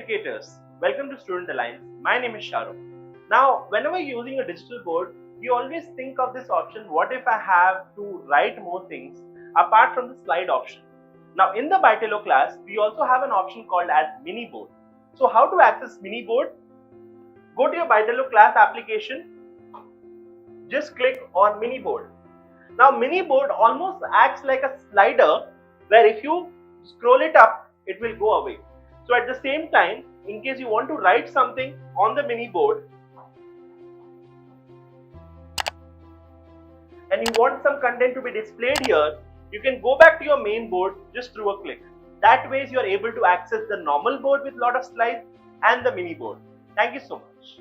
educators, welcome to Student Alliance. My name is Shahrukh. Now, whenever you're using a digital board, you always think of this option, what if I have to write more things apart from the slide option. Now, in the Bytello class, we also have an option called as mini board. So how to access mini board? Go to your Bytello class application, just click on mini board. Now, mini board almost acts like a slider where if you scroll it up, it will go away. So at the same time, in case you want to write something on the mini board and you want some content to be displayed here, you can go back to your main board just through a click. That way you are able to access the normal board with lot of slides and the mini board. Thank you so much.